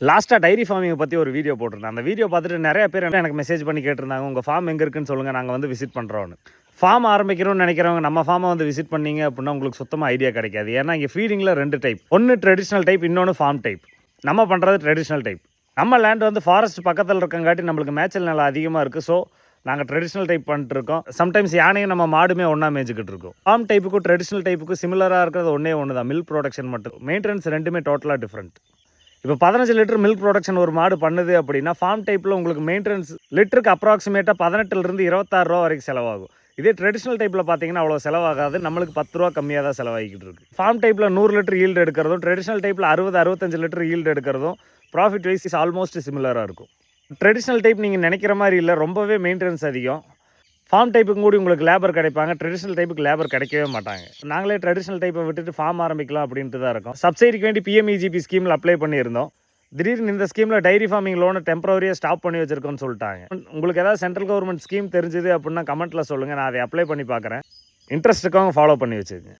லாஸ்ட்டாக டைரி ஃபார்மிங்கை பற்றி ஒரு வீடியோ போட்டிருந்தேன். அந்த வீடியோ பார்த்துட்டு நிறைய பேர் எனக்கு மெசேஜ் பண்ணி கேட்டிருந்தாங்க, உங்கள் ஃபார்ம் எங்கே இருக்குன்னு சொல்லுங்கள், நாங்கள் வந்து விசிட் பண்ணுறோன்னு. ஃபார்ம் ஆரம்பிக்கணும்னு நினைக்கிறவங்க நம்ம ஃபார்மை வந்து விசிட் பண்ணீங்க அப்படின்னா உங்களுக்கு சுத்தமாக ஐடியா கிடைக்காது. ஏன்னா இங்கே ஃபீடிங்கில் 2 டைப், ஒன்று ட்ரெடிஷ்னல் டைப், இன்னொன்று ஃபார்ம் டைப். நம்ம பண்ணுறது ட்ரெடிஷ்னல் டைப். நம்ம லேண்ட் வந்து ஃபாரஸ்ட் பக்கத்தில் இருக்கங்காட்டி நம்மளுக்கு மேய்ச்சல் நிலம் அதிகமாக இருக்குது. ஸோ நாங்கள் ட்ரெடிஷ்னல் டைப் பண்ணிட்டு இருக்கோம். சம்டைம்ஸ் யானையும் நம்ம மாடுமே ஒன்றா மேய்ச்சிக்கிட்டு இருக்கோம். ஃபார்ம் டைப்புக்கும் ட்ரெடிஷ்னல் டைப்புக்கும் சிமிலராக இருக்கிறது ஒன்று தான், மில்க் ப்ரொடக்ஷன் மட்டும். மெயின்டெனன்ஸ் ரெண்டுமே டோட்டலாக டிஃப்ரெண்ட். இப்போ 15 லிட்டர் மில்க் ப்ரொடக்ஷன் ஒரு மாடு பண்ணுது அப்படின்னா ஃபார்ம் டைப்பில் உங்களுக்கு மெயின்டெனன்ஸ் லிட்டருக்கு அப்ராக்சிமேட்டாக 18 26 ரூபா வரைக்கும் செலவாகும். இதே ட்ரெடிஷ்னல் டைப்பில் பார்த்தீங்கன்னா அவ்வளோ செலவாகாது, நம்மளுக்கு 10 ரூபா கம்மியாக தான் செலவாகிக்கிட்டு இருக்கு. ஃபார்ம் டைப்பில் 100 லிட்டர் ஈல்டு எடுக்கிறதும் ட்ரெடிஷ்னல் டைப்பில் 60-65 லிட்டர் ஈல்டு எடுக்கிறதும் ப்ராஃபிட் வைஸ் இஸ் ஆல்மோஸ்ட் சிமிலராக இருக்கும். ட்ரெடிஷ்னல் டைப் நீங்கள் நினைக்கிற மாதிரி இல்லை, ரொம்பவே மெயின்டெனன்ஸ் அதிகம். ஃபார்ம் டைப்புக்கு கூட உங்களுக்கு லேபர் கிடைப்பாங்க, ட்ரெடிஷ்னல் டைப்புக்கு லேபர் கிடைக்கவே மாட்டாங்க. நாங்களே ட்ரெடிஷ்னல் டைப்பை விட்டுட்டு ஃபார்ம் ஆரம்பிக்கலாம் அப்படின்ட்டு தான் இருக்கோம். சப்சிடிக்கு வேண்டி PMEGP ஸ்கீமில் அப்ளை பண்ணியிருந்தோம். திடீர்னு இந்த ஸ்கீமில் டைரி ஃபார்மிங் லோனை டெம்பரரியாக ஸ்டாப் பண்ணி வச்சிருக்கோன்னு சொல்லிட்டாங்க. உங்களுக்கு ஏதாவது சென்ட்ரல் கவர்மெண்ட் ஸ்கீம் தெரிஞ்சுது அப்படின்னா கமெண்ட்டில் சொல்லுங்கள், நான் அதை அப்ளை பண்ணி பார்க்குறேன். இன்ட்ரெஸ்ட் இருக்கவங்க ஃபாலோ பண்ணி வச்சுக்கோங்க.